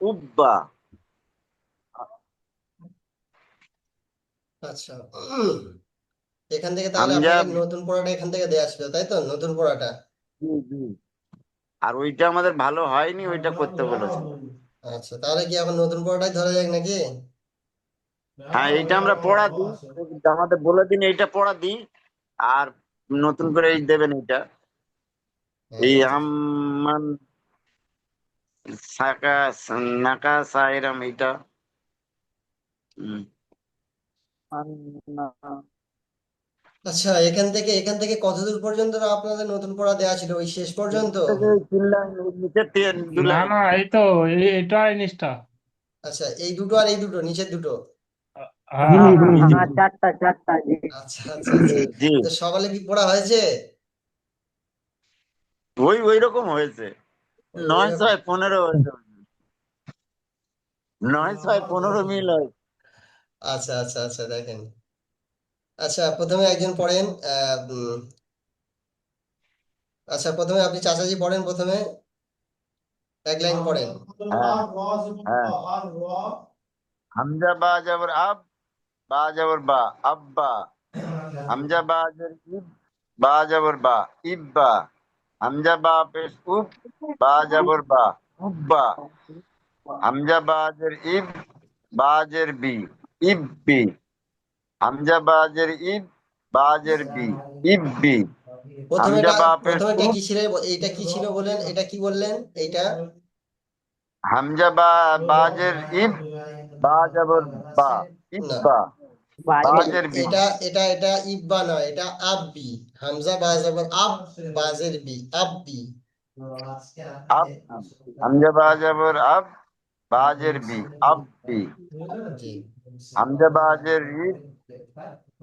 উব্বা। আচ্ছা, এখান থেকে তাহলে হামজা। আপনাকে নতুন পড়াটা এখান থেকে দেওয়া ছিল, তাই তো? নতুন পড়াটা। জি, জি। আর ওইটা আমাদের ভালো হয়নি, ওইটা করতে বলেছে। আচ্ছা, তাহলে কি এখন নতুন পড়াটাই ধরা যাক নাকি? হ্যাঁ, এইটা আমরা পড়া দিই। আমাদের বলে দিন এইটা পড়া দিই। আর নতুন করে এই দেবেন এইটা। এই আচ্ছা, হাম্মান সাকা নাকা সাইরাম এইটা। হুম। আচ্ছা, এখান থেকে কতদূর পর্যন্ত আপনাদের নতুন পড়া দেওয়া ছিল, ওই শেষ পর্যন্ত? তিন লাইন নিচের দু না লাইন। না, এই তো এটা জিনিসটা। আচ্ছা, এই দুটো আর এই দুটো নিচের দুটো। হ্যাঁ হ্যাঁ হ্যাঁ। হ্যাঁ, চারটা চারটা, জি। আচ্ছা আচ্ছা আচ্ছা। জি। তো সকালে কি পড়া হয়েছে? ওই ওই রকম হয়েছে। ওই নয় রকম। ছয় পনেরো হয়েছে। 9 6 15 মিল হয়। আচ্ছা আচ্ছা আচ্ছা, দেখেন। আচ্ছা, প্রথমে একজন পড়েন। আচ্ছা, প্রথমে আপনি চাচাজি পড়েন প্রথমে, এক লাইন পড়েন। হ্যাঁ, হ্যাঁ। হামজা বা জবর আব, বা জবর বা, আব্বা। হামজা বা জবর ইব, বা জবর বা, ইব্বা। হামজা বা পেশ উব, বা জবর বা, উব্বা। হামজা বা জের ইব, বা জের বি, ইব্বি। হামজা বা জের ইব, বা জের বি, ইব্বি। প্রথমে হামজা এটা বা পেশ প্রথমে এটা উব। কি ছিল? এইটা কি ছিল বলেন, এটা কি বললেন এইটা? হামজা বা বাজের ইব, বা জবর বা, না, ইব্বা। বাজের বি। এটা এটা এটা ইব্বা নয়, এটা আব্বি। হামজা বা জবর আব, বাজের বি, আব্বি। আব। হামজা বা জবর আব, বাজের বি, আব্বি। জি। হামজা বাজের ইব,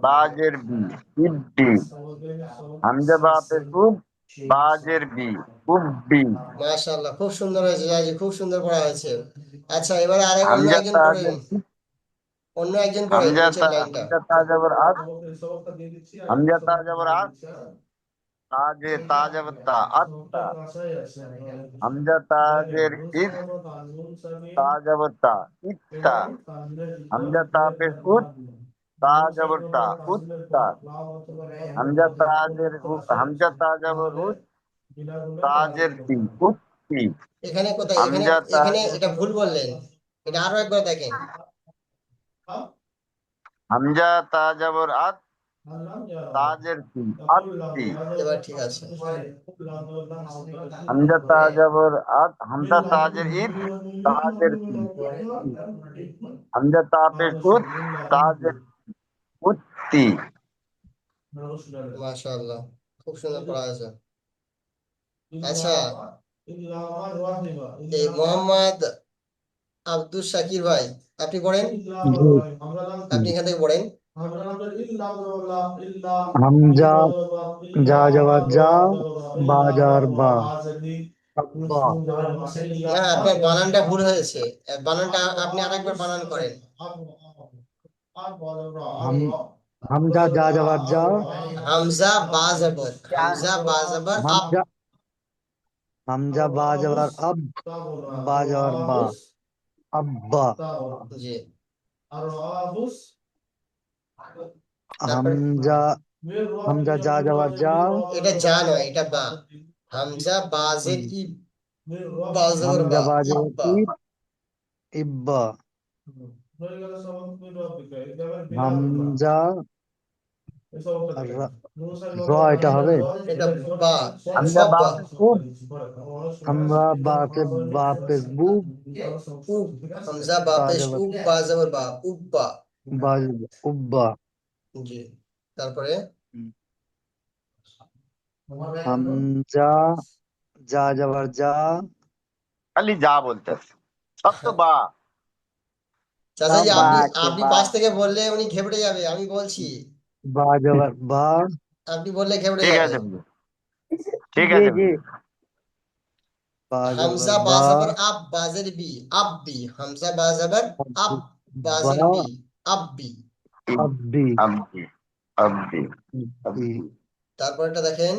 বাজের বি, ইব্বি। হামজা বা পেশ উব, বাজের বি, উব্বি। মাশাআল্লাহ, খুব সুন্দর হয়েছে জাজি, খুব সুন্দর পড়া হয়েছে। আচ্ছা, এবারে আরেক অন্য হামজা একজন পড়েন। তাজের ইব, অন্য একজন পড়েন নিচের লাইনটা। হামজা তা জবর আত। হামজা তা জবর আত, তাজে তা জবর তা, আত্তা। হামজা তাজের ইদ, তা জবর তা, ইত্তা। হামজা তা পেশ উত, তা জবর তা, উত্তা। হামজা তা জবর উত, তাজের তি, উত্তি। এখানে কোথায়? এখানে হামজা এখানে তাজের, এটা ভুল বললেন। এটা আরো একবার দেখেন। হামজা তা জবর আত, তাজের তি, আত্তি। এবার ঠিক আছে। হামজা তা জবর আত, হামজা তাজের ইদ, তাজের তি, উত্তি। হামজা তা পেশ উত, তাজের উত্তি। মাশাআল্লাহ, খুব সুন্দর পড়া হয়েছে। আচ্ছা, এই মোহাম্মদ আব্দুল শাকির ভাই, আপনি পড়েন। জি। আপনি এখান থেকে পড়েন। হামজা যা যাওয়ার যা, বাজার বা, আব্বা। না, আপনার বানানটা ভুল হয়েছে। বানানটা আপনি আরেকবার বানান করেন। হাম হামজা যা যাওয়ার যা, হামজা বা জবর, হামজা বা জবর আব। হামজা হামজা বা যাওয়ার আব, বা যাওয়ার বা, আব্বা। জি। তারপর হামজা হামজা যা যাওয়ার যা, এটা যা নয়, এটা বা। হামজা বাজের ইব, বা জবর হামজা বা, বা যাওয়ার ইব্বা। ইব, ইব্বা। হামজা র র এটা হবে। এটা বা, হামজা সব বা বা। পেশ উব, আমরা বাকে বা পেশবু, উব। হামজা বা তা পেশ যাওয়ার উব, বা জবর বা, উব্বা। বা, উব্বা। জি। তারপরে হামজা যা যাওয়ার যা, খালি যা বলতে আছে। সব তো বা। চাচাজি, সব বা আপনি আছে আপনি বা, পাশ থেকে বললে উনি ঘেবড়ে যাবে, আমি বলছি। বা যাওয়ার বা। আপনি বললে ঘেবড়ে ঠিক যাবে। আছে হুজুর, ঠিক জি আছে জি। হুজুর। বা যাওয়ার হামজা বা বা, জবর আব, বাজের বি, আব্বি। হামজা বা জবর আব, বা, বাজের বি, আব্বি। আব্বি। আব্দি, আব্দি, আব্বি। আব্দি। তারপরটা দেখেন।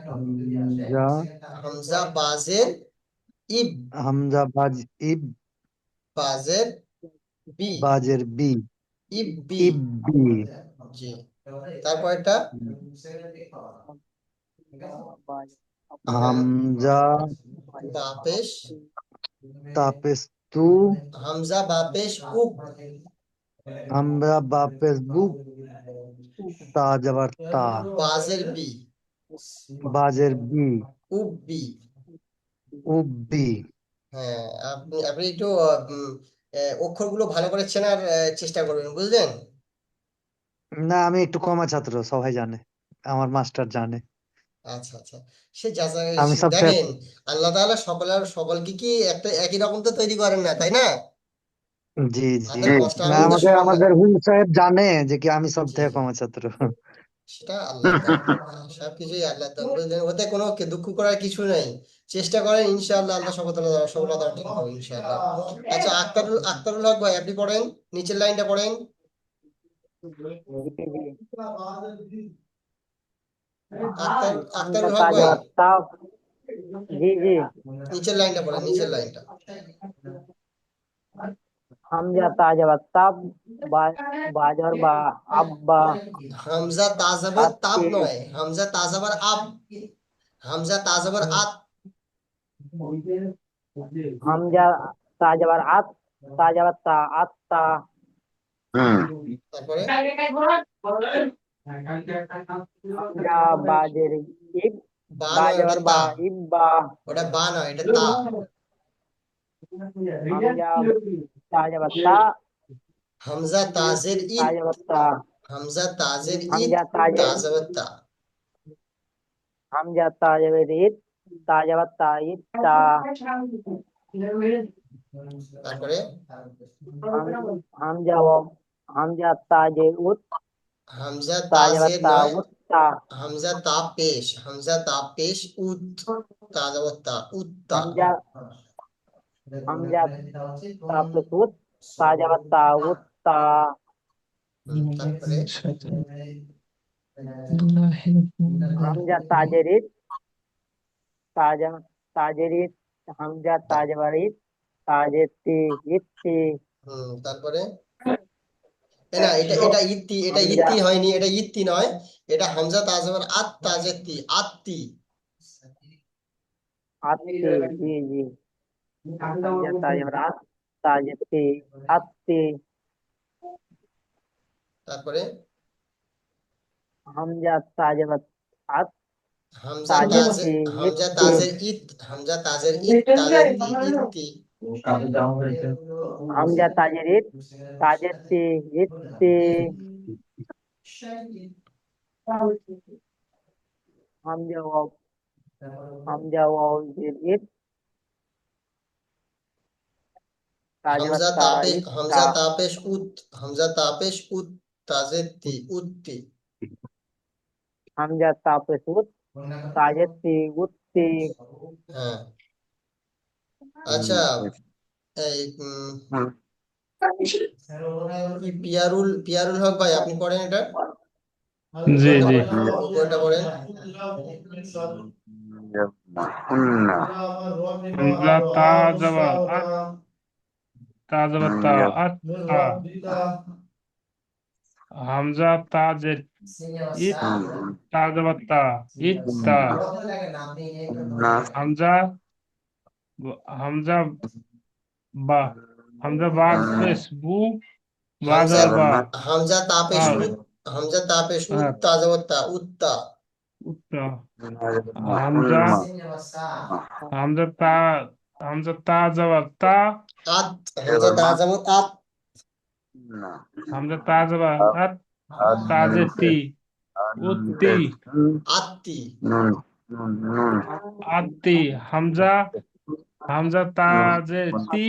হামজা হামজা বাজের ইব, হামজা বাজ ইব, বাজের বি, বাজের বি, ইব্বি। ইব্বি, জি, তারপরটা হামজা বাপেশ, তাপেস তু, হামজা বাপেশ উব, হামজা বাপেস বু, তা যাবার তা, বাজের বি, বাজের বি, উব্বি। উব্বি। হ্যাঁ, আপনি আপনি একটু অক্ষরগুলো ভালো করে চেনার চেষ্টা করবেন, বুঝলেন? না, আমি একটু কমা ছাত্র, সবাই জানে, আমার মাস্টার জানে। আচ্ছা আচ্ছা, সে যা আমি সব থেকে, দেখেন, আল্লাহ তাআলা সকলকে কি একটা একই রকম তো তৈরি করেন না, তাই না? জি জি, হাতের পাঁচটা না আঙুল তো আমাদের সমান না। আমাদের হুজুর সাহেব জানে যে কি আমি সব জি থেকে জি, কমা ছাত্র। সেটা আল্লাহর দান, সবকিছুই আল্লাহর দান, বুঝলেন? ওতে কোনো দুঃখ করার কিছু নেই। চেষ্টা করেন, ইনশাআল্লাহ আল্লাহ সফলতা অর্জন করবে ইনশাআল্লাহ। আচ্ছা, আক্তারুল হক ভাই, আপনি পড়েন, নিচের লাইনটা পড়েন। হামজা আক্তারুল হক তা ভাই, যাওয়ার তা, জি জি, নিচের লাইনটা পড়েন, নিচের লাইনটা। হামজা তা যাওয়ার তাব, বা, বা যাওয়ার বা, আব্বা, হামজা তাজাবার তাপ আত্তে, নয়, হামজা তাজাবার আব, হামজা তাজাবার আত। হামজা তা যাওয়ার আত, তা যাওয়ার তা, আত্তা, তারপরে হামজা বাজের ইব, বা বা নয়, ওটা যাওয়ার বা, তা, ইব্বা, ওটা বা নয়, এটা তা। হামজা তা যাওয়ার তা, হামজা তাজের তা ইদ, যাওয়ার তা, হামজা তাজের ইদ, হামজা তাজের, তাজাবার তা। হামজা তা যাওয়ার ইদ, তা যাওয়ার তা, ইত্তা, তারপরে হামজা ও, হামজা তাজের উত, হামজা তা যাওয়ার তাজের তা, নয়, উত্তা, হামজা তা পেশ, হামজা তা পেশ উত, তাজাবার তা, উত্তা। হামজা, হামজা তাপস উত, তা যাওয়ার তা, উত্তা, তারপরে হামজা তাজের ইত, তাজা, তাজের ইত, হামজা তা- তাজবার ইত, তাজের তি, ইত্তি, তারপরে না, এটা এটা ইত্তি, এটা হামজা, ইত্তি হয়নি, এটা ইত্তি নয়, এটা হামজা তাজবার আত, তাজের তি, আত্তি। আত্তি, জি জি, হামজা তাজবার আত, তাজের তি, আত্তি, তারপরে হামজা তাজবার আত, হামজা তাজের তাজে, তি, হামজা ইত্তি, তাজের ইত, হামজা তাজের ইত, তাজের তি, ইত্তি। হামজা তাজের ইত, তাজের তি, ইত্তি, হামজা ওয়াও, হামজা ওয়াও জের ইত, তাজবার হামজা তা, তাপে, ইত্তা, হামজা তাপেশ উত, হামজা তাপেশ উত, তাজের তি, উত্তি। হামজা তাপস উত, তাজের তি, উত্তি, হ্যাঁ, আচ্ছা, এই কি পিয়ারুল, পিয়ারুল হক ভাই, আপনি পড়েন এটা, জি উপরেরটা জি, পড়েন, উপরেরটা পড়েন। হামজা তা যাবার আত, তা যাবার তা, আত তা, হামজা তাজের ইত, তা যাবার তা, ইত্তা, হামজা, হামজা বা, হামজা বা পেশ বু, বা হামজা, যাবার বা, হামজা তাপেশ আর উত, হামজা তাপেশ উত, আর তাজাবত্তা, উত্তা। উত্তা, হামজা, হামজা তা, হামজা তা যাবার তা, আত, হামজা তাজাবত আত, হামজা তা যাবার আত, তাজে তি, উত্তি, আত্তি। আত্তি, হামজা, হামজা তাজে তি,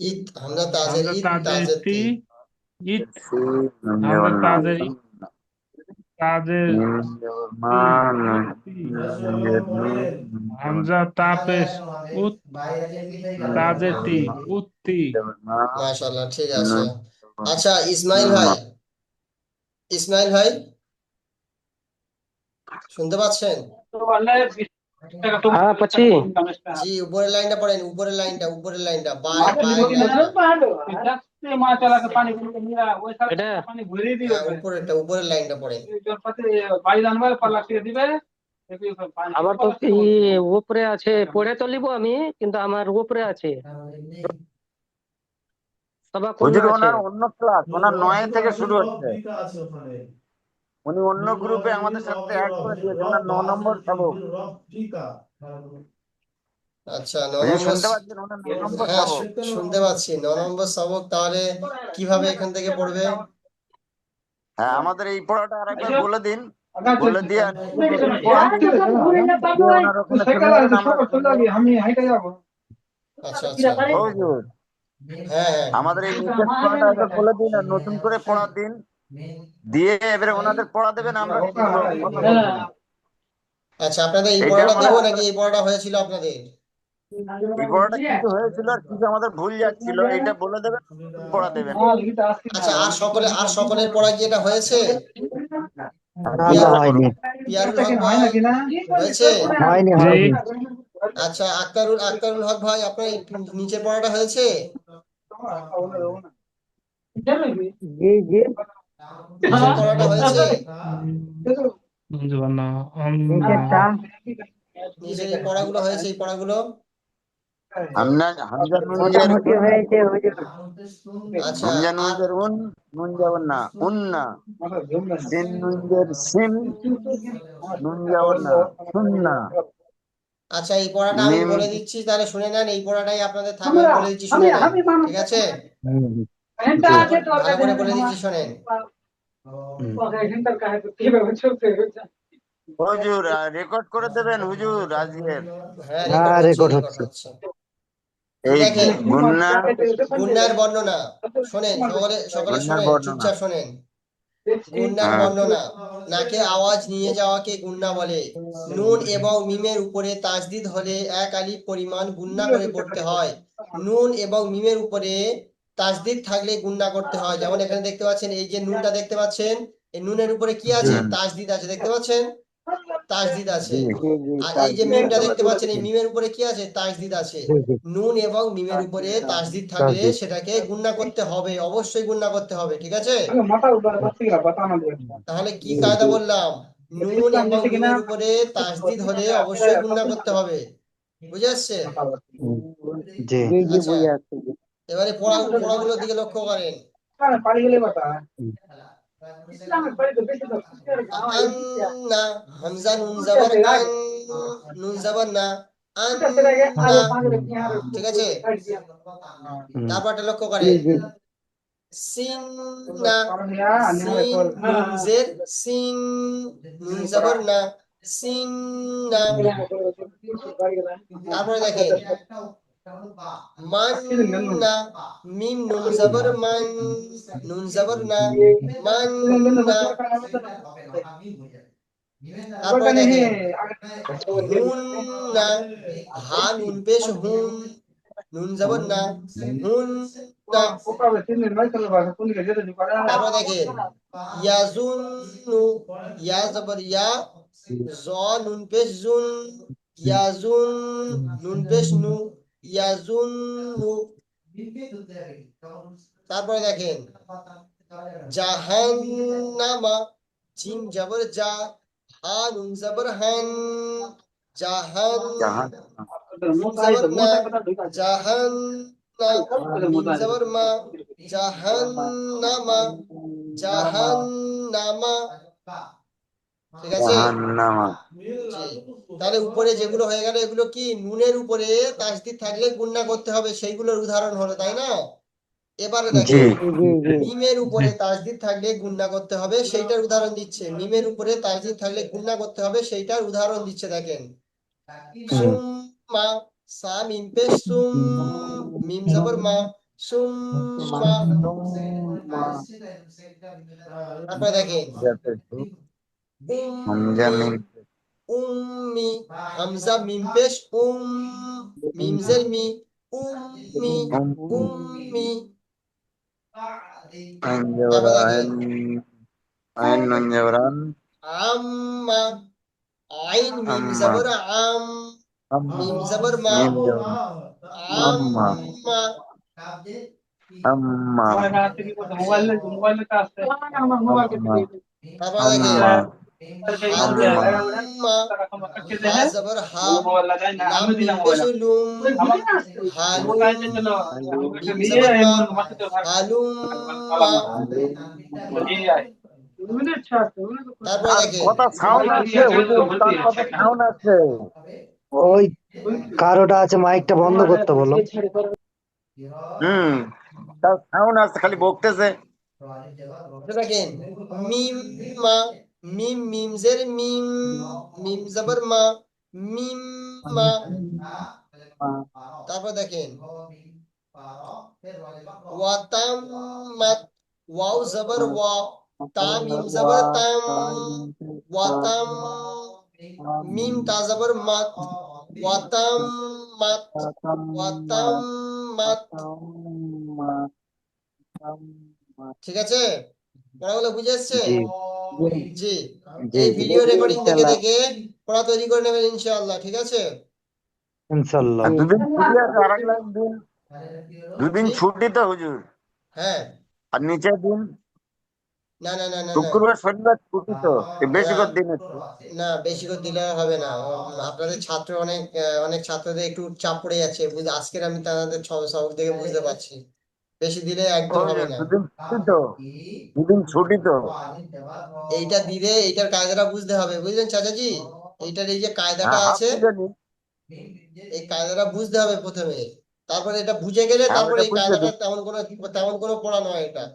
ইত, হামজা তাজের হামজা ইত, তাজে তাজের তি, তি। ইত, হামজা তাজের ই, তাজের তি, ইত্তি, হামজা তাপেশ উত, তাজে তি, উত্তি। মাশাআল্লাহ, ঠিক আছে। আচ্ছা, ইসমাইল ভাই, ইসমাইল ভাই, শুনতে পাচ্ছেন? हाँ पची জি উপরের লাইনটা পড়েন, উপরের লাইনটা বায়ের লাইনটা। এটা হ্যাঁ উপরের লাইনটা পড়েন। আমার তো উপরে আছে, পড়ে তো নিবো আমি, কিন্তু আমার উপরে আছে, সবা কোন হুজুর আছে। ওনার অন্য ক্লাস, ওনার 9 থেকে শুরু হচ্ছে। উনি অন্য গ্রুপে আমাদের সাথে অ্যাড করে দিয়েছে, ওনার 9 নম্বর সবক। আচ্ছা হুজুর শুনতে পাচ্ছেন, ওনার 9 নম্বর হ্যাঁ সবক। শুনতে পাচ্ছি 9 নম্বর সবক। তাহলে কিভাবে এখান থেকে পড়বে? হ্যাঁ, আমাদের এই পড়াটা আরেকবার বলে দিন, বলে দিয়ে আর নতুন করে একটা পড়া দিন, দিয়ে ওনার ওখানে চলে যাবেন, আমরা শুনবো। আচ্ছা আচ্ছা ও হুজুর, হ্যাঁ হ্যাঁ আমাদের এই নিচের পড়াটা একবার বলে দিন আর নতুন করে পড়া দিন, দিয়ে এবারে ওনাদের পড়া দেবেন, আমরা শুনবো, কথা বলবো না। আচ্ছা আপনাদের এই এইটা পড়াটা দেবো ওনাদের নাকি এই পড়াটা হয়েছিল আপনাদের? এই পড়াটা কিছু হয়েছিল আর কিছু আমাদের ভুল যাচ্ছিল, এটা বলে দেবেন, নতুন পড়া দেবেন। আচ্ছা আর সকলের পড়া কি এটা হয়েছে? না না পিয়ার হয়নি, পিয়ারুল হক ভাই হয়েছে? হয়নি জি হয়নি। আচ্ছা আক্তারুল হক ভাই আপনার এই নিচের পড়াটা হয়েছে? জি জি নিচের পড়াটা হয়েছে? না নিচেরটা নিচের এই পড়াগুলো হয়েছে, এই পড়াগুলো? হামজা নুনজের মোটামুটি উন, হয়েছে হুজুর। আচ্ছা হামজা আর নুনজের উন, নুন যাবর না উন্না, সিন নুনজের সিন, নুন যাবর না সুন্না, আচ্ছা এই পড়াটা আমি মিম। বলে দিচ্ছি, তাহলে শুনে নেন। এই পড়াটাই আপনাদের থাকবে, আমি বলে দিচ্ছি শুনে নেন, ঠিক আছে? হুম, জি, ভালো করে বলে দিচ্ছি শোনেন। হুম। হুজুর রেকর্ড করে দেবেন হুজুর আজকের হ্যাঁ হ্যাঁ রেকর্ড রেকর্ড হচ্ছে। হচ্ছে। এই দেখেন গুন্না, গুন্নার বর্ণনা শোনেন, সকলে গুন্নার শোনেন, বর্ণনা। চুপচাপ শোনেন। গুন্নার হ্যাঁ, বর্ণনা: নাকে আওয়াজ নিয়ে যাওয়াকে গুন্না বলে। নুন এবং মিমের উপরে তাসদিদ হলে এক আলিফ পরিমাণ গুন্না করে পড়তে হয়। নুন এবং মিমের উপরে তাসদিদ থাকলে গুন্না করতে হয়। যেমন এখানে দেখতে পাচ্ছেন, এই যে নুনটা দেখতে পাচ্ছেন, এই নুনের উপরে কি জি আছে? তাসদিদ আছে, দেখতে পাচ্ছেন? তাসদিদ আছে। জি জি জি আর এই যে তাসদিদ মিমটা আছে। দেখতে পাচ্ছেন, এই মিমের উপরে কি আছে? তাসদিদ আছে। জি জি, নুন এবং মিমের উপরে তাসদিদ থাকলে তাসদিদ। সেটাকে গুণনা করতে হবে, অবশ্যই গুণনা করতে হবে, ঠিক আছে? তাহলে কি জি কায়দা জি বললাম? নুন এবং মিমের উপরে তাসদিদ হলে অবশ্যই গুণনা করতে হবে, বুঝে আসছে? হুম, জি জি জি আচ্ছা বুঝে আসছে। এবারে পড়াগুলোর দিকে লক্ষ্য করেন। হুম, আন্না, হামজা নুন জবর আন, নুন জবর না, আন্না, ঠিক আছে? হুম, তারপরটা লক্ষ্য জি করেন। জি সিন না, সিন নুন জের সিন, নুন জবর না, সিন না। হুম, তারপরে দেখেন মান না, মিম নুন জবর মান, নুন জবর না, মান না। তারপরে দেখেন হুন না, হা নুন পেশ হুন, নুন জবর না, হুন না। তারপর দেখেন ইয়াজুন্নু, ইয়া জবর ইয়া, জ নুন পেশ জুন, ইয়াজুন, নুন পেশ নু, ইয়াজুন্নু। তারপরে দেখেন জাহান্নামা, জিম জবর জা, হা নুন জবর হান, জাহান, জাহান, মিম জবর না, জাহান না, মিম জবর মা, জাহান্নামা, জাহান্নামা, ঠিক আছে? জাহান্নামা। জি। তাহলে উপরে যেগুলো হয়ে গেল, এগুলো কি নুনের উপরে তাসদিদ থাকলে গুণনা করতে হবে, সেইগুলোর উদাহরণ হলো, তাই না? এবারে জি দেখেন জি জি মিমের জি উপরে তাসদিদ থাকলে গুণনা করতে হবে, সেইটার উদাহরণ দিচ্ছে। মিমের উপরে তাসদিদ থাকলে গুণনা করতে হবে, সেইটার উদাহরণ দিচ্ছে, দেখেন। হুম, সুম্মা, সা মিম পেশ সুম, মিম জবর মা, সুম্মা। তারপরে দেখেন ঠিক আছে, হামজা উম্মি, মিম। উম্মি, হামজা মিম পেশ মিম জের মি, উম্মি, উম্মি। আইন যাবর তারপরে আইন, দেখেন আইন নুন যাবর আন, আম্মা, আইন মিম আম্মা জবর আম, মিম জবর মা, মিম জবর আম আম্মা মা। আম্মা আম্মা তারপরে দেখেন আম্মা আম্মা হালুম্মা, হা জবর হা, লাম মিম পেশ লুম, হালুম, মিম জবর মা, হালুম্মা। তারপরে তার দেখেন কথা সাউন্ড আছে হুজুর, তার কথা সাউন্ড আছে। ওই কারোটা আছে, মাইকটা বন্ধ করতে বলো। হুম, তার সাউন্ড আছে, খালি বকতেছে। দেখেন মিম মা, মিম মিম জের মিম, মিম জবর মা, মিম মা। তারপর দেখেন ওয়াতাম মাত, ওয়াও জবর ওয়া, তা মিম জবর তাম, ওয়াতাম, মিম তা জবর মাত, ওয়াতাম মাত, ওয়াতাম মাত। ঠিক আছে, পড়াগুলো বুঝে এসছে? জি জি। জি এই জি ভিডিও রেকর্ডিং দেখে ইনশাল্লাহ। দেখে পড়া তৈরি করে নেবেন ইনশাআল্লাহ, ঠিক আছে? ইনশাল্লাহ। আর দুদিন ছুটি আছে, আর এক দিন, দুদিন জি, ছুটি তো হুজুর। হ্যাঁ। আর নিচের দিন না না না না না শুক্রবার শনিবার ছুটি তো, এই বেশি না করে দিন একটু। না, বেশি করে দিলে হবে না। আপনাদের ছাত্র অনেক অনেক ছাত্রদের একটু চাপ পড়ে যাচ্ছে, আজকের আমি তাদের সবক দেখে বুঝতে পারছি। বেশি দিলে ও একদম হবে হুজুর, না। দুদিন ছুটি তো, দুদিন ছুটি তো। এইটা দিলে এইটার কায়দাটা বুঝতে হবে, বুঝলেন চাচাজি? এইটার এই যে কায়দাটা হ্যাঁ, হাফ আছে, বুঝে নিন। এই কায়দাটা বুঝতে হবে প্রথমে। তারপরে এটা বুঝে গেলে হ্যাঁ, তারপরে ওইটা এই বুঝতে কায়দাটা দিন। তেমন কোনো পড়া নয় এটা।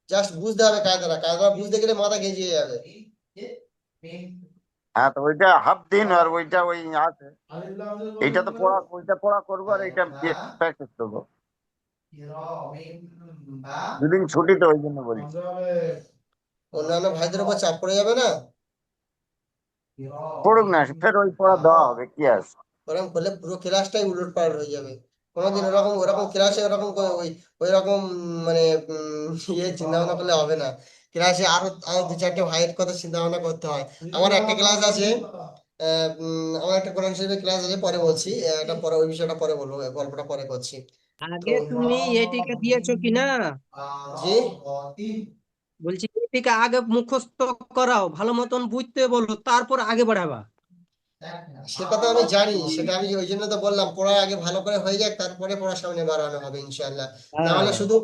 জাস্ট বুঝতে হবে কায়দাটা, কায়দাটা বুঝতে গেলে মাথা গেঁজিয়ে যাবে। হ্যাঁ, তো ওইটা হাফ দিন, আর ওইটা ওই আছে। এইটা তো পড়া, ওইটা পড়া করবো, আর এইটা প্র্যাকটিস করবো। দুদিন ছুটি তো, ওই জন্য বলছি। অন্যান্য ভাইদের উপর চাপ পড়ে যাবে না? পড়ুক না, ফের ওই পড়া দেওয়া হবে, কি আছে। ওরকম করলে পুরো ক্লাসটাই উলট পালট হয়ে যাবে। কোনোদিন ওরকম ওরকম ক্লাসে ওরকম ওই রকম মানে চিন্তা ভাবনা করলে হবে না। ক্লাসে আরো আরো দু চারটে ভাইয়ের কথা চিন্তা ভাবনা করতে হয়। আমার একটা ক্লাস আছে, আমার একটা কোরআন শরীফের ক্লাস আছে, পরে বলছি। এটা পরে, ওই বিষয়টা পরে বলবো, গল্পটা পরে করছি। তো আগে তুমি এটিকে দিয়েছো কিনা? জি, বলছি এটিকে আগে মুখস্থ করাও, ভালো মতন বুঝতে বলো, তারপর আগে বাড়াবা। সেটা তো আমি জানি, সেটা আমি ওই জন্য তো বললাম পড়ার আগে ভালো করে হয়ে যাক, তারপরে পড়ার সামনে বাড়ানো হবে ইনশাআল্লাহ। না হলে হ্যাঁ, শুধু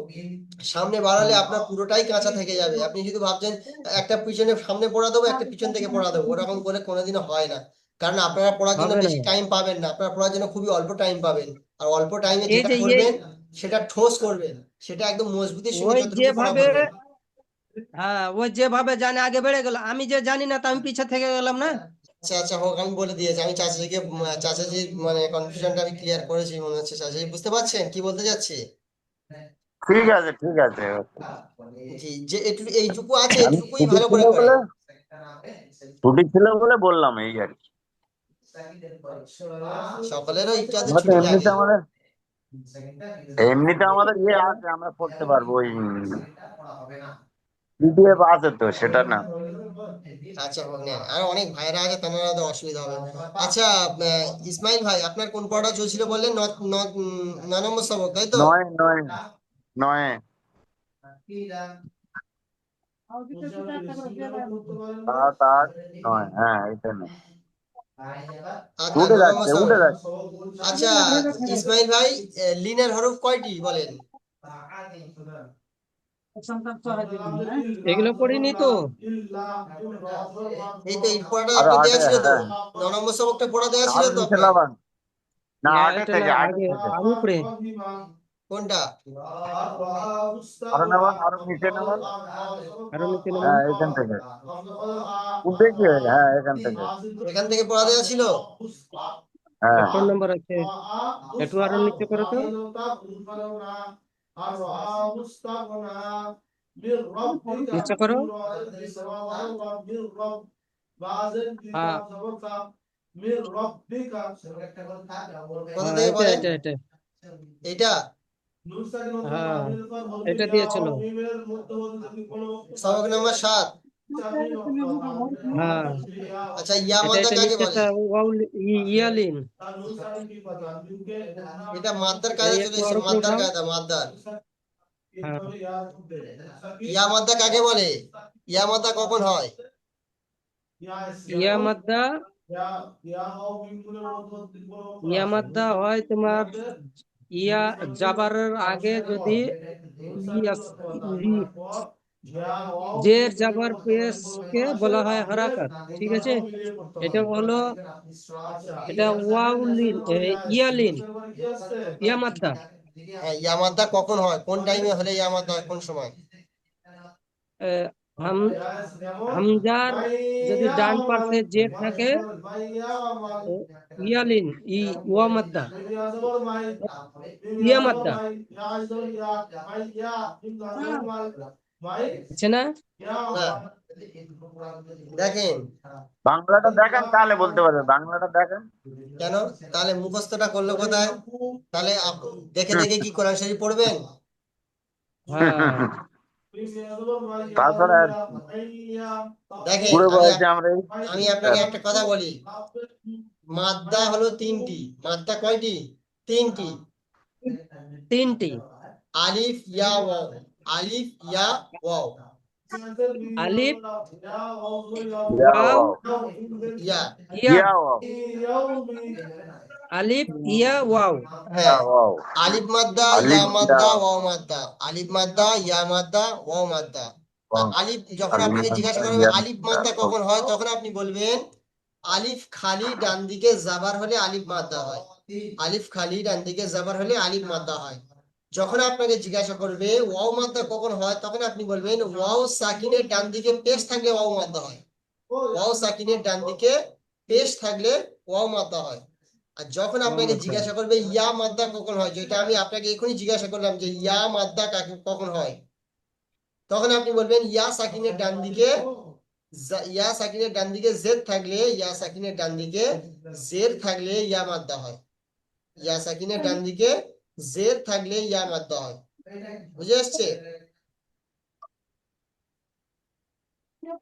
সামনে বাড়ালে আপনার পুরোটাই কাঁচা থেকে যাবে। আপনি শুধু ভাবছেন একটা পিছনে সামনে পড়া দেবো, একটা পিছন থেকে পড়া দেবো, ওরকম করে কোনোদিনও হয় না। কারণ আপনারা পড়ার জন্য হবে না। বেশি টাইম পাবেন না, আপনারা পড়ার জন্য খুবই অল্প টাইম পাবেন। আর অল্প টাইমে এই যেটা যে করবেন সেটা ঠোস করবেন, সেটা একদম মজবুতির সঙ্গে ওই যতটুকু পড়া যেভাবে, করবেন। হ্যাঁ ওই যেভাবে জানে আগে বেড়ে গেল, আমি যে জানি না তা আমি পিছে থেকে গেলাম না। আচ্ছা আচ্ছা, হোক, আমি বলে দিয়েছি। আমি চাচাজিকে চাচাজির মানে কনফিউশনটা আমি ক্লিয়ার করেছি মনে হচ্ছে। চাচাজি বুঝতে পারছেন কি বলতে চাচ্ছি? ঠিক আছে, ঠিক আছে। জি, যে এইটুকু আছে, আমি এইটুকুই ছুটি ভালো ছিল করে করেন। বলে, ছুটি ছিল বলে বললাম, এই আর কি। সকলেরও একটু আধটু আমরা তো ছুটি এমনিতে লাগে। আমাদের, এমনিতে আমাদের ইয়ে আছে, আমরা পড়তে পারবো। ওই পিডিএফ আছে তো, সেটা না। আচ্ছা হোক না, আর অনেক ভাইরা আছে, তাদের তো অসুবিধা হবে। আচ্ছা, ইসমাইল ভাই, আপনার কোন পড়াটা চলছিল বললেন? 9 নম্বর সবক, তাই তো? নয়, নয়, নয়, 7, 8, 9, হ্যাঁ, এটা না। আচ্ছা, উঠে 9 নম্বর যাচ্ছে, সবক। উঠে যাচ্ছে। আচ্ছা, ইসমাইল ভাই, লিনের হরফ কয়টি বলেন? এগুলো পড়িনি তো। এই তো এই পড়াটা আরো আপনার দেওয়া আটে, ছিল তো? হ্যাঁ। 9 নম্বর সবকটা পড়া দেওয়া ছিল আরো তো নিচে আপনার? নামান, না না আটে এটা না, থেকে, আটে আগে থেকে। আর উপরে। কোনটা? আরো নামান, আরো নিচে নামান। আরো নিচে নামান। হ্যাঁ, এখান থেকে উঠে কি হয়ে, হ্যাঁ, এখান থেকে। এখান থেকে পড়া দেওয়া ছিল? হ্যাঁ, কোন নম্বর আছে? একটু আরো নিচে করো তো। নিচে করো। হ্যাঁ কোথা হ্যাঁ, থেকে এটা বলেন? এটা এটা এইটা হ্যাঁ, এটা দিয়েছিল। সবক নাম্বার 7। হ্যাঁ, আচ্ছা ইয়া এটা মাদ্দা এটা কাকে লিখতে বলে? ওয়াও ইয়ালিন। এটা মাদ্দার এই কায়দা চলে একটু এসেছে, আর উপরে মাদ্দার উঠাও। কায়দা, মাদ্দার। হ্যাঁ, ইয়া মাদ্দা কাকে বলে? ইয়া মাদ্দা কখন হয়? ইয়া মাদ্দা, ইয়া মাদ্দা হয় তোমার ইয়া জাবারের আগে যদি ইয়াস ই- জের জাবার পেশকে বলা হয় হারাকাত। ঠিক আছে, এটা হলো, এটা ওয়াউলিন ইয়ালিন, ইয়া মাদ্দা। হ্যাঁ, ইয়া মাদ্দা কখন হয়, কোন টাইমে হলে ইয়া মাদ্দা হয়, কোন সময়? আহ, হাম হামজার যদি ডান পাশে জের থাকে, আহ, ইয়ালিন ওয়া মাদ্দা, ইয়া মাদ্দা আছে না? হ্যাঁ, দেখেন, বাংলাটা দেখেন তাহলে বলতে পারবে, বাংলাটা দেখেন। কেন তাহলে মুখস্থটা করলো কোথায়? তাহলে দেখে দেখে কি কোরআন শরীফ পড়বেন? হ্যাঁ, তাছাড়া আর দেখেন বুড়ো আমি বয়সে আমরা এই আমি আপনাকে একটা কথা বলি, মাদ্দা হলো তিনটি। মাদ্দা কয়টি? তিনটি। তিনটি। আলিফ ইয়া ওয়াও, আলিফ ইয়া ওয়াও, আলিফ ইয়া ওয়াও ওয়াও, ইয়া। ইয়া, ইয়া ওয়াও, আলিফ ইয়া ওয়াও। ইয়া হ্যাঁ, ওয়াও, আলিফ মাদ্দা, ইয়া আলিফ ইয়া মাদ্দা, ওয়াও মাদ্দা, আলিফ মাদ্দা, ইয়া মাদ্দা, ওয়াও মাদ্দা। আর ওয়াও, আলিফ যখন আলিফ আপনাকে জিজ্ঞাসা মাদ্দা, করবে ইয়া আলিফ মাদ্দা, মাদ্দা ওয়াও। কখন হয়, তখন আপনি বলবেন আলিফ খালি ডান দিকে জাবার হলে আলিফ মাদ্দা হয়। আলিফ খালি ডান দিকে জাবার হলে আলিফ মাদ্দা হয়। যখন আপনাকে জিজ্ঞাসা করবে ওয়াও মাদ্দা কখন হয়, তখন আপনি বলবেন ওয়াও সাকিনের ডান দিকে পেশ থাকলে ওয়াও মাদ্দা হয়। ওয়াও সাকিনের ডান দিকে পেশ থাকলে ওয়াও মাদ্দা হয়। আর যখন ওয়া আপনাকে মাদ্দা, জিজ্ঞাসা করবে ইয়া মাদ্দা কখন হয়, যেটা আমি আপনাকে এখনই জিজ্ঞাসা করলাম যে ইয়া মাদ্দা কখন হয়, তখন আপনি বলবেন ইয়া সাকিনের ডান দিকে ইয়া সাকিনের ডান দিকে জেড থাকলে, ইয়া সাকিনের ডান দিকে জের থাকলে ইয়া মাদ্দা হয়। ইয়া সাকিনের ডান দিকে জের থাকলে ইয়া মাদ্দা হয়। বুঝে আসছে?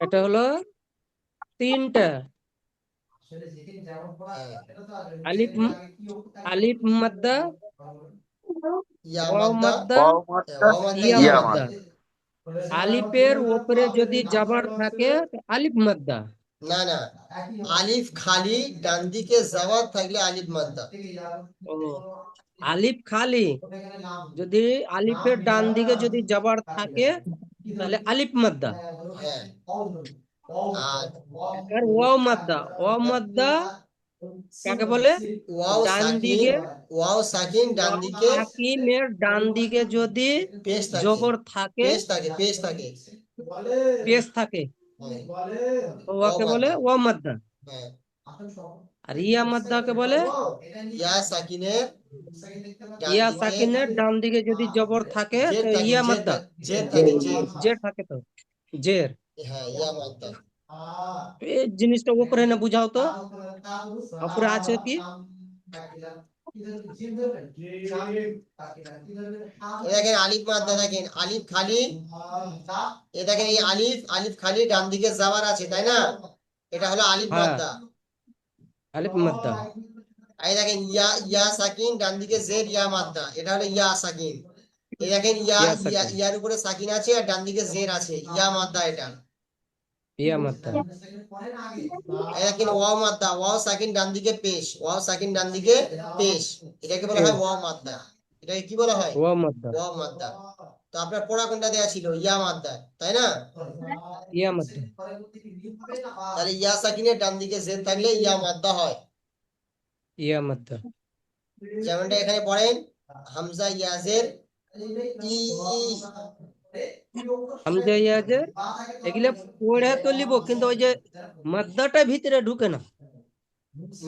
এটা হলো তিনটা। আলিফ আলিফ মাদ্দা, ইয়া ওয়াও মাদ্দা, মাদ্দা, ওয়াও মাদ্দা, ওয়াও মাদ্দা, ইয়া ইয়া ইয়া মাদ্দা। মাদ্দা। মাদ্দা। আলিফের উপরে যদি জাবার থাকে তো আলিফ মাদ্দা। না না, আলিফ খালি ডান দিকে জাবার থাকলে আলিফ মাদ্দা। ও, আলিফ খালি, যদি আলিফের ডান দিকে যদি জাবার থাকে তাহলে আলিফ মাদ্দা। হ্যাঁ, আর আর ওয়াও মাদ্দা, ওয়াও মাদ্দা কাকে বলে? ওয়াও ডান সাকিন, দিকে, ওয়াও সাকিন ডান ওয়াও দিকে সাকিনের ডান দিকে যদি পেশ থাকে, জবর থাকে, পেশ থাকে, পেশ থাকে। পেশ থাকে, হ্যাঁ, তো ওয়াও ওকে বলে মাদ্দা। ওয়া মাদ্দা। হ্যাঁ, আর ইয়া মাদ্দাকে বলে ইয়া সাকিনের ডান ইয়া দিকে সাকিনের ডান দিকে যদি জবর থাকে জের তো থাকে, ইয়া জের মাদ্দা। জের থাকে, জের। জের থাকে তো জের। হ্যাঁ, ইয়া মাদ্দা। এই জিনিসটা উপরে না বুঝাও তো, উপরে আছে কি? এ দেখেন আলিফ মাদ্দা, দেখেন আলিফ খালি, এ দেখেন এই আলিফ, আলিফ খালি ডান দিকে যাওয়ার আছে, তাই না? এটা হলো আলিফ হ্যাঁ, মাদ্দা। আলিফ মাদ্দা। এই দেখেন ইয়া, ইয়া সাকিন ডান দিকে জের, ইয়া মাদ্দা, এটা হলো ইয়া সাকিন। এই দেখেন ইয়া, ইয়া ইয়া সাকিন, ইয়ার উপরে সাকিন আছে আর ডান দিকে জের আছে, ইয়া মাদ্দা এটা। ইয়া মাদ্দা। এই দেখেন ওয়াও মাদ্দা, ওয়াও সাকিন ডান দিকে পেশ, ওয়াও সাকিন ডান দিকে পেশ, এটাকে বলা হয় ওয়াও মাদ্দা। এটাকে কি বলা হয়? ওয়া মাদ্দা, ওয়াও মাদ্দা। তো আপনার পড়া কোনটা দেওয়া ছিল? ইয়া মাদ্দা, তাই না? ইয়া মাদ্দা, তাহলে ইয়া সাকিনের ডান দিকে জের থাকলে ইয়া মাদ্দা হয়। ইয়া মাদ্দা। যেমনটা এখানে পড়েন হামজা ইয়াজের ই, হামজা ইয়াজের, এগুলা পড়ে তো লিব, কিন্তু ওই যে মাদ্দাটা ভিতরে ঢুকে না।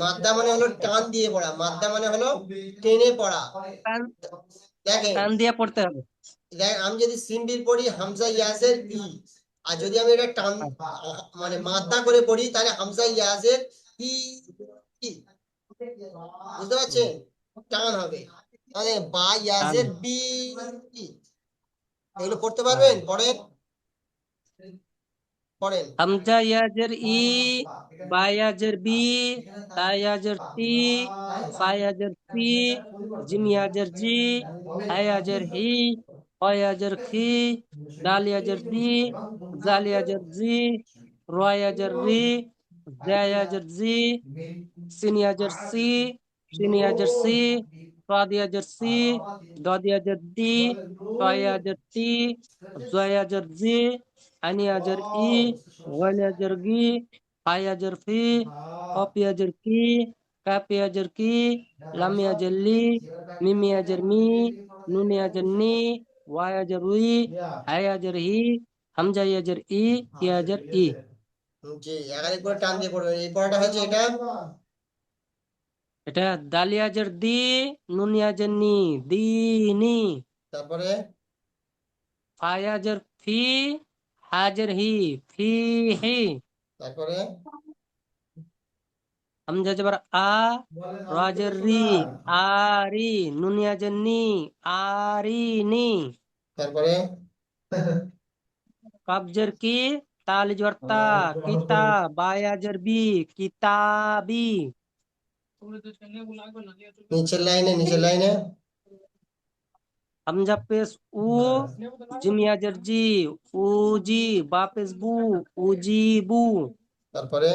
মাদ্দা মানে হলো টান দিয়ে পড়া, মাদ্দা মানে হলো টেনে পড়া। টান, দেখেন, টান দিয়ে পড়তে হবে। আমি যদি সিম্বিল পড়ি হামজা ইয়াজের ই, আর যদি আমি এটা টান মানে মাদ্দা করে পড়ি তাহলে হামজা ইয়াজের ই, ই। বুঝতে পারছেন? টান হবে। মানে বা টান ইয়াজের হবে। বি, ই। এগুলো পড়তে হ্যাঁ, পারবেন? পড়েন। পড়েন। হামজা ইয়াজের ই, বা ইয়াজের বি, তা ইয়াজের তি, সা ইয়াজের সি, জিম ইয়াজের জি, হা ইয়াজের হি, হ ইয়াজের খি, দাল ইয়াজের দি, জাল ইয়াজের জি, র ইয়াজের রি, জা ইয়াজের জি, সিন ইয়াজের সি, শিন ইয়াজের সি, সাদ ইয়াজের সি, দদ ইয়াজের দি, ত ইয়াজের তি, জ ইয়াজের জি, আইন ইয়াজের ই, ওয়াল ইয়াজের গি, হা ইয়াজের ফি, কফ ইয়াজের কি, কাফ ইয়াজের কি, লাম ইয়াজের লি, মিম ইয়াজের মি, নুন ইয়াজের নি, ওয়া ইয়াজের উই, হা ইয়াজের হি, হামজা ইয়াজের ই, ইয়াজের ই। জি, একাধিক করে টান দিয়ে পড়বেন। এই পড়াটা হচ্ছে এটা। এটা দাল ইয়াজের দি, নুন ইয়াজের নি, দি নি। তারপরে ফা ইয়াজের ফি, হাজের হি, ফি হি। তারপরে হামজা জবর আ, রাজের রি, আ রি, নুন ইয়াজের নি, আ রি নি। তারপরে কবজের কি, তাল জবর তা, কিতা, বা ইয়াজের বি, কিতাবি। নিচের লাইনে হামজা পেশ উ, জিম ইয়াজের জি, উজি, বা পেশ বু, উজিবু। তারপরে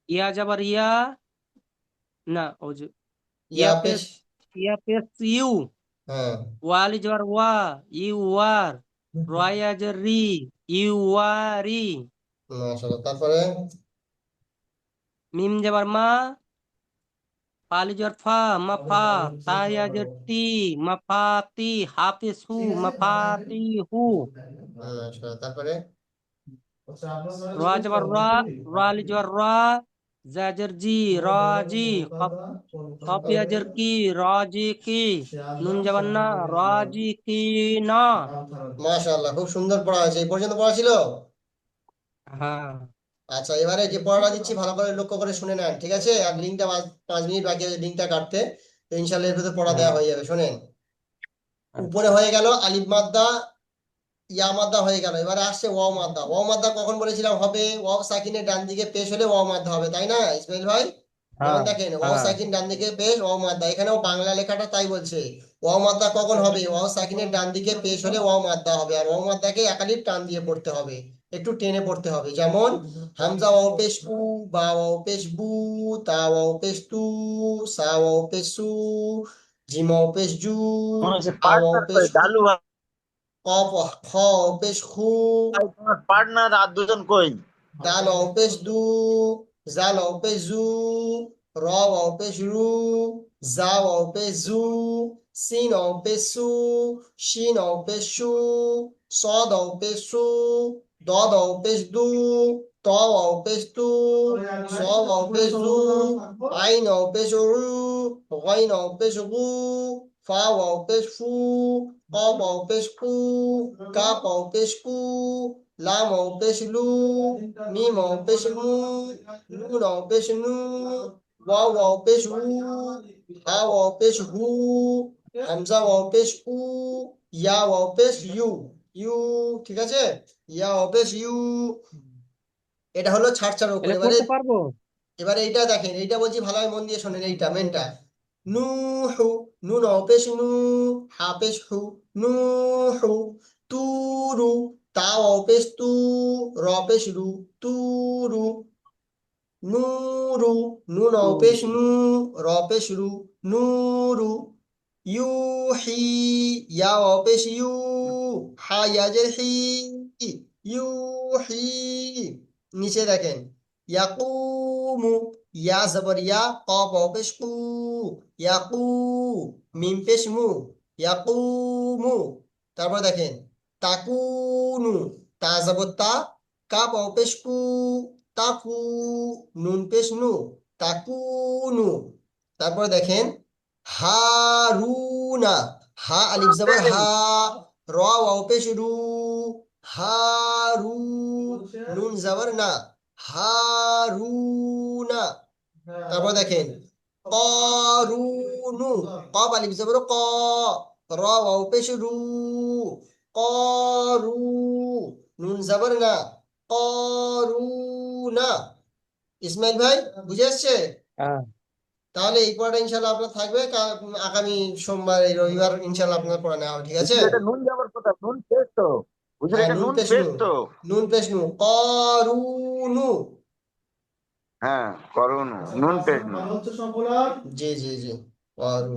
ইয়া যাবার ইয়া, না ইয়া ইয়া পেশ, পেশ, ইয়া পেশ ইউ, হ্যাঁ ওয়ালি যাবার ওয়া, ইউ ওয়ার, রয়া যার রি, ইউ ওয়ারি। মাশাআল্লাহ। তারপরে মিম যাবার মা, পালি যাবার ফা, মাফা, তায়া যার তি, মাফাতি, হাফিজ হু, মাফাতি হু। মাশাআল্লাহ। তারপরে রা যাবার রা, রালি যাবার রা, জাজের জি, রাজি, কপিয়াজের কি, রাজি কি, নুন যাবার না, রাজি কি না। মাশাআল্লাহ, খুব সুন্দর পড়া হয়েছে। এই পর্যন্ত পড়া ছিল। হ্যাঁ আচ্ছা, এবারে যে পড়াটা দিচ্ছি ভালো করে লক্ষ্য করে শুনে নেন, ঠিক আছে? আর লিঙ্কটা 5 মিনিট বাকি আছে লিঙ্কটা কাটতে। তো ইনশাআল্লাহ এর ভিতরে পড়া দেওয়া হ্যাঁ হয়ে যাবে। শোনেন, উপরে আচ্ছা হয়ে গেল আলিফ মাদ্দা, ইয়া মাদ্দা হয়ে গেল। এবারে আসছে ওয়াও মাদ্দা। ওয়াও মাদ্দা কখন বলেছিলাম হবে? ওয়াও সাকিনের ডান দিকে পেশ হলে ওয়াও মাদ্দা হবে, তাই না ইসমাইল ভাই? যেমন হ্যাঁ দেখেন, ওয়াও হ্যাঁ সাকিন ডান দিকে পেশ, ওয়াও মাদ্দা। এখানেও বাংলা লেখাটা তাই বলছে। ওয়াও মাদ্দা কখন হবে? ওয়াও সাকিনের ডান দিকে পেশ হলে ওয়াও মাদ্দা হবে। আর ওয়াও মাদ্দাকে একালিপ টান দিয়ে পড়তে হবে, একটু টেনে পড়তে হবে। যেমন হামজা ওয়াও পেশ উ, বা ওয়াও পেশ বু, তা ওয়াও পেশ তু, সা ওয়াও পেশ সু, জিম ওয়াও পেশ জু, মনে হচ্ছে হা ওয়াও পার্টনার পেশ কই হু, ডালু ভাই, কফ খ ওয়াও পেশ খু, তোমার পার্টনার আর দুজন কই? দাল ওয়াও পেশ দু, জাল ওয়াও পেশ জু, র ওয়াও পেশ রু, জা ওয়াও পেশ জু, সিন ওয়াও পেশ সু, শিন ওয়াও পেশ সু, সদ ওয়াও পেশ সু, দদ ওয়াও পেশ দু, ত ওয়াও পেশ তু, স ওয়াও পেশ জু, আইন ওয়াও পেশ রু, গাইন ওয়াও পেশ গু, ফা ওয়াও পেশ ফু, কফ ওয়াও পেশ কু, কাফ ওয়াও পেশ কু, লাম ওয়াও পেশ লু, মিম ওয়াও পেশ মু, নুন ওয়াও পেশ নু, ওয়াও ওয়াও পেশ উ, হা ওয়াও পেশ হু, হামজা ওয়াও পেশ উ, ইয়া ওয়াও পেশ ইউ। ইউ, ঠিক আছে? ইয়া ওয়াও পেশ ইউ। এটা হলো ছাড় ছাড় উপর। তাহলে এবারে পড়তে পারবো। এবারে এইটা দেখেন, এইটা বলছি ভালোভাবে মন দিয়ে শোনেন, এইটা মেনটা। নুহু, নুন ওয়াও পেশ নু, হা পেশ হু, নুহু। তুরু, তা ওয়াও পেশ তু, র পেশ রু, তুরু। নূরু, নুন ওয়াও পেশ নু, র পেশ রু, নূরু। ইউহি, ইয়া ওয়াও পেশ ইউ, হা ইয়াজের হি, ইউহি। নিচে দেখেন, ইয়াকুমু, ইয়া জবর ইয়া, কফ ওয়াও পেশ কু, ইয়াকু, মিম পেশ মু, ইয়াকুমু। তারপর দেখেন, তাকুনু, তা জবর তা, কাফ ওয়াও পেশ কু, তাকু, নুন পেশ নু, তাকুনু। তারপর দেখেন, হারুনা, হা আলিফ জবর হা, র ওয়াও পেশ রু, হারু, নুন জবর না, হারুনা। তারপর দেখেন, করুনু, কফ আলিফ জবর ক, র ওয়াও পেশ রু, করু, নুন জবর না, করুনা। ইসমাইল ভাই বুঝে আসছে? হ্যাঁ তাহলে এই পড়াটা ইনশাল্লাহ আপনার থাকবে, আগামী সোমবার এই রবিবার ইনশাল্লাহ আপনার পড়া নেওয়া হবে, ঠিক আছে? হুজুর এটা নুন যাবার কথা, নুন পেশ তো হুজুর, হ্যাঁ এটা নুন নুন পেশ পেশ নু, তো। নুন পেশ নু, করুনু। হ্যাঁ করুন, নুন পেশ নু। জি জি জি, করুনু।